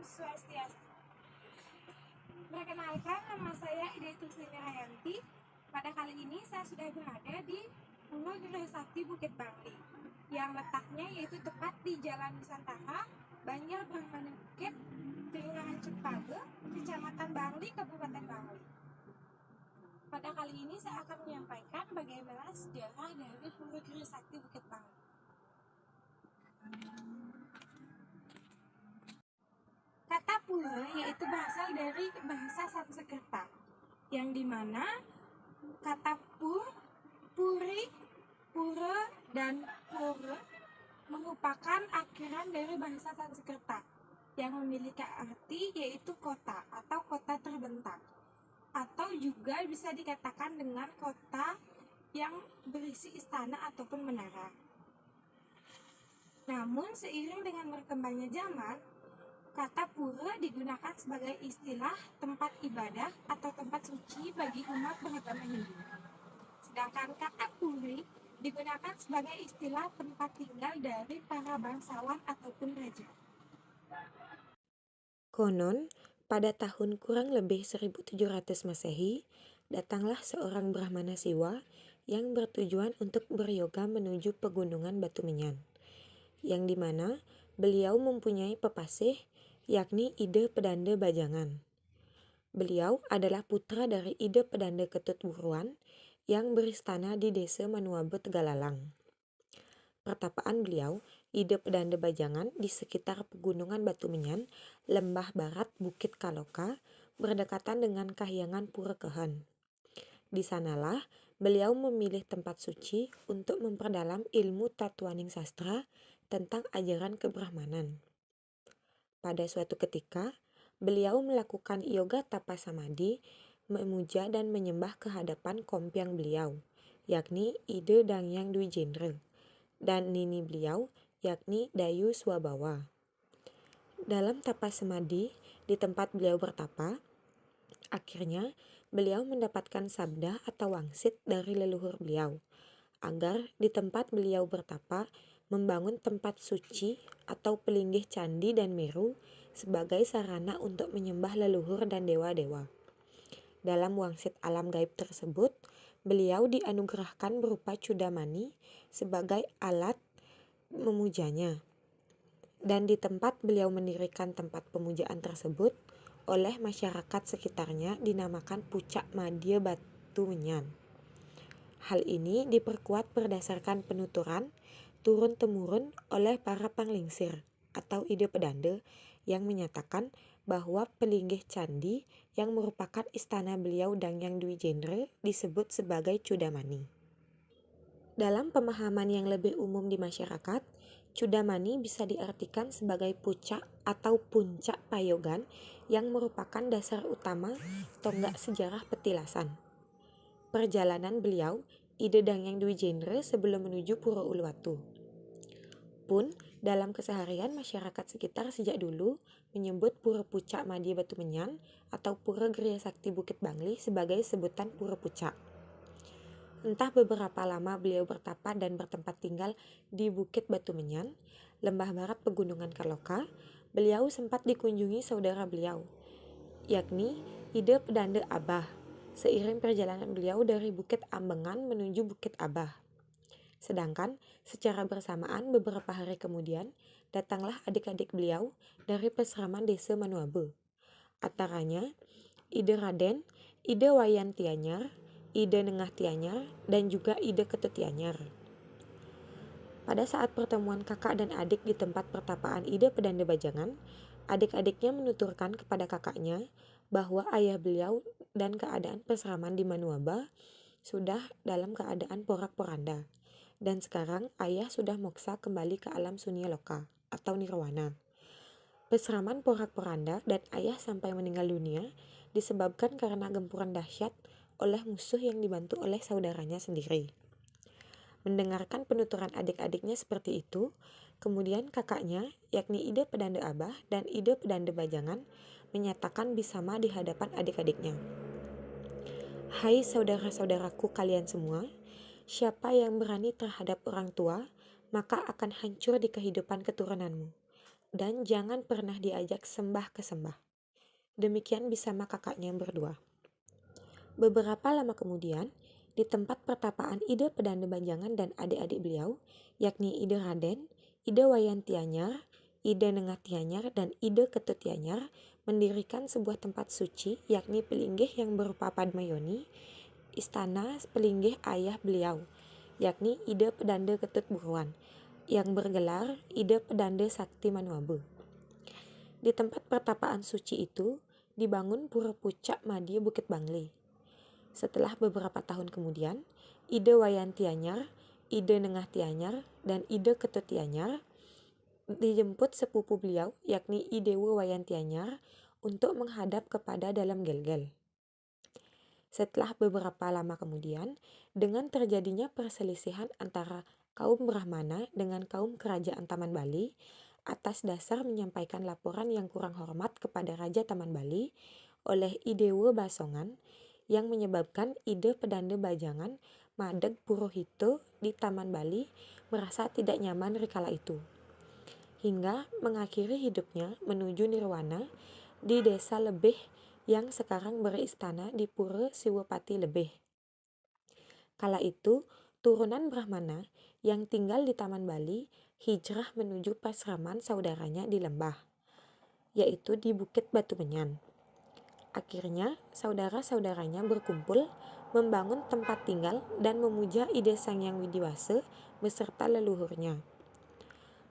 Swastiastu. Perkenalkan, nama saya Ida Tursini Rayanti. Pada kali ini saya sudah berada di Pura Gede Sakti Bukit Bangli, yang letaknya yaitu tepat di Jalan Nusantara, Banjar Brahmana Bukit, Kelurahan Cempaka, Kecamatan Bangli, Kabupaten Bangli. Pada kali ini saya akan menyampaikan bagaimana sejarah dari Pura Gede Sakti Bukit Bangli. Kata pura yaitu berasal dari bahasa Sanskerta, yang dimana kata puri, pura, dan pura merupakan akhiran dari bahasa Sanskerta yang memiliki arti yaitu kota atau kota terbentang, atau juga bisa dikatakan dengan kota yang berisi istana ataupun menara. Namun seiring dengan berkembangnya zaman, kata pura digunakan sebagai istilah tempat ibadah atau tempat suci bagi umat beragama Hindu. Sedangkan kata puri digunakan sebagai istilah tempat tinggal dari para bangsawan ataupun raja. Konon, pada tahun kurang lebih 1700 Masehi, datanglah seorang Brahmana Siwa yang bertujuan untuk beryoga menuju pegunungan Batumenyan, yang dimana beliau mempunyai pepasih, yakni Ida Pedanda Bajangan. Beliau adalah putra dari Ida Pedanda Ketut Buruan yang beristana di desa Manuabe Tegalalang. Pertapaan beliau, Ida Pedanda Bajangan, di sekitar pegunungan Batumenyan, lembah barat Bukit Kaloka, berdekatan dengan Kahyangan Pura Kehen. Di sanalah beliau memilih tempat suci untuk memperdalam ilmu Tatuaning Sastra tentang ajaran kebrahmanan. Pada suatu ketika, beliau melakukan yoga tapa samadhi, memuja dan menyembah kehadapan kompiang beliau, yakni Ida Dangyang Dwijendra, dan nini beliau, yakni Dayu Swabawa. Dalam tapa samadhi, di tempat beliau bertapa, akhirnya beliau mendapatkan sabda atau wangsit dari leluhur beliau, agar di tempat beliau bertapa membangun tempat suci atau pelinggih candi dan meru sebagai sarana untuk menyembah leluhur dan dewa-dewa. Dalam wangsit alam gaib tersebut, beliau dianugerahkan berupa cudamani sebagai alat memujanya. Dan di tempat beliau mendirikan tempat pemujaan tersebut, oleh masyarakat sekitarnya dinamakan Pucak Madya Batumenyan. Hal ini diperkuat berdasarkan penuturan turun-temurun oleh para panglingsir atau Ida Pedanda yang menyatakan bahwa pelinggih candi yang merupakan istana beliau Dangyang Dwijendra disebut sebagai Cudamani. Dalam pemahaman yang lebih umum di masyarakat, Cudamani bisa diartikan sebagai pucak atau puncak payogan yang merupakan dasar utama tonggak sejarah petilasan. Perjalanan beliau, Ida Dangyang Dwijendra sebelum menuju Pura Uluwatu. Pun, dalam keseharian masyarakat sekitar sejak dulu menyebut Pura Pucak Madya Batumenyan atau Pura Gria Sakti Bukit Bangli sebagai sebutan Pura Pucak. Entah beberapa lama beliau bertapa dan bertempat tinggal di Bukit Batumenyan, lembah barat Pegunungan Kaloka, beliau sempat dikunjungi saudara beliau, yakni Ida Pedanda Abah, seiring perjalanan beliau dari Bukit Ambengan menuju Bukit Abah. Sedangkan secara bersamaan beberapa hari kemudian datanglah adik-adik beliau dari peseraman desa Manuabe. Antaranya Ida Raden, Ida Wayan Tianyar, Ida Nengah Tianyar, dan juga Ida Ketut Tianyar. Pada saat pertemuan kakak dan adik di tempat pertapaan Ida Pedanda Bajangan, adik-adiknya menuturkan kepada kakaknya bahwa ayah beliau dan keadaan peseraman di Manuaba sudah dalam keadaan porak-poranda, dan sekarang ayah sudah moksa kembali ke alam sunya loka atau nirwana. Peseraman porak-poranda dan ayah sampai meninggal dunia disebabkan karena gempuran dahsyat oleh musuh yang dibantu oleh saudaranya sendiri. Mendengarkan penuturan adik-adiknya seperti itu, kemudian kakaknya, yakni Ida Pedanda Abah dan Ida Pedanda Bajangan, menyatakan bisama di hadapan adik-adiknya. Hai saudara-saudaraku kalian semua, siapa yang berani terhadap orang tua, maka akan hancur di kehidupan keturunanmu. dan jangan pernah diajak sembah ke sembah. Demikian bersama kakaknya berdua. Beberapa lama kemudian, di tempat pertapaan Ida Pedanda Banjangan dan adik-adik beliau, yakni Ida Raden, Ida Wayan Tianyar, Ida Nengat Tianyar, dan Ida Ketut Tianyar, mendirikan sebuah tempat suci, yakni Pelinggih yang berupa Padmayoni, istana Pelinggih ayah beliau, yakni Ida Pedanda Ketut Buruan, yang bergelar Ida Pedanda Sakti Manuabe. Di tempat pertapaan suci itu, dibangun Pura Pucak Madya Bukit Bangli. Setelah beberapa tahun kemudian, Ida Wayan Tianyar, Ida Nengah Tianyar, dan Ida Ketut Tianyar dijemput sepupu beliau, yakni Idewa Wayan Tianyar, untuk menghadap kepada dalam gel-gel. Setelah beberapa lama kemudian, dengan terjadinya perselisihan antara kaum Brahmana dengan kaum kerajaan Taman Bali, atas dasar menyampaikan laporan yang kurang hormat kepada Raja Taman Bali oleh Idewa Basongan, yang menyebabkan Ida Pedanda Bajangan Madeg Purohito di Taman Bali merasa tidak nyaman kala itu, hingga mengakhiri hidupnya menuju nirwana di desa Lebeh yang sekarang beristana di Pura Siwapati Lebeh. Kala itu, turunan Brahmana yang tinggal di Taman Bali hijrah menuju pasraman saudaranya di lembah, yaitu di Bukit Batumenyan. Akhirnya, saudara-saudaranya berkumpul, membangun tempat tinggal dan memuja Ida Sangyang Widiwasa beserta leluhurnya.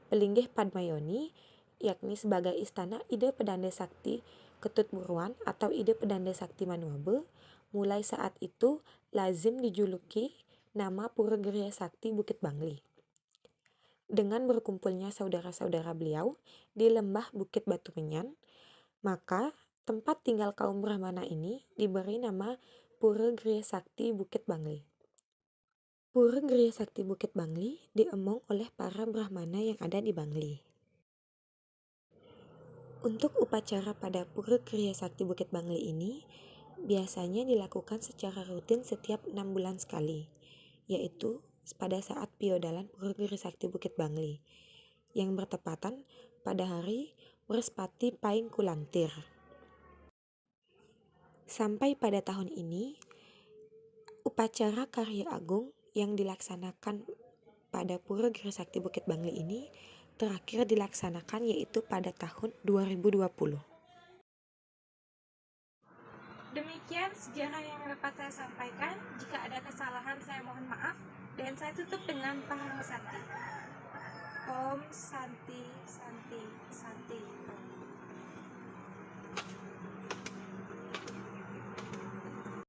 Pelinggih Padmayoni, yakni sebagai istana Ida Pedanda Sakti Ketut Buruan atau Ida Pedanda Sakti Manuabe, mulai saat itu lazim dijuluki nama Pura Giriya Sakti Bukit Bangli. Dengan berkumpulnya saudara-saudara beliau di lembah Bukit Batumenyan, maka tempat tinggal kaum Brahmana ini diberi nama Pura Giriya Sakti Bukit Bangli. Pura Giriya Sakti Bukit Bangli diemong oleh para Brahmana yang ada di Bangli. Untuk upacara pada Pura Giriya Sakti Bukit Bangli ini biasanya dilakukan secara rutin setiap 6 bulan sekali, yaitu pada saat piodalan Pura Giriya Sakti Bukit Bangli, yang bertepatan pada hari Wrespati Paing Kulantir. Sampai pada tahun ini, upacara Karya Agung yang dilaksanakan pada Pura Giriya Sakti Bukit Bangli ini terakhir dilaksanakan yaitu pada tahun 2020. Demikian sejarah yang dapat saya sampaikan. Jika ada kesalahan saya mohon maaf, dan saya tutup dengan Parang Santi. Om Santi Santi.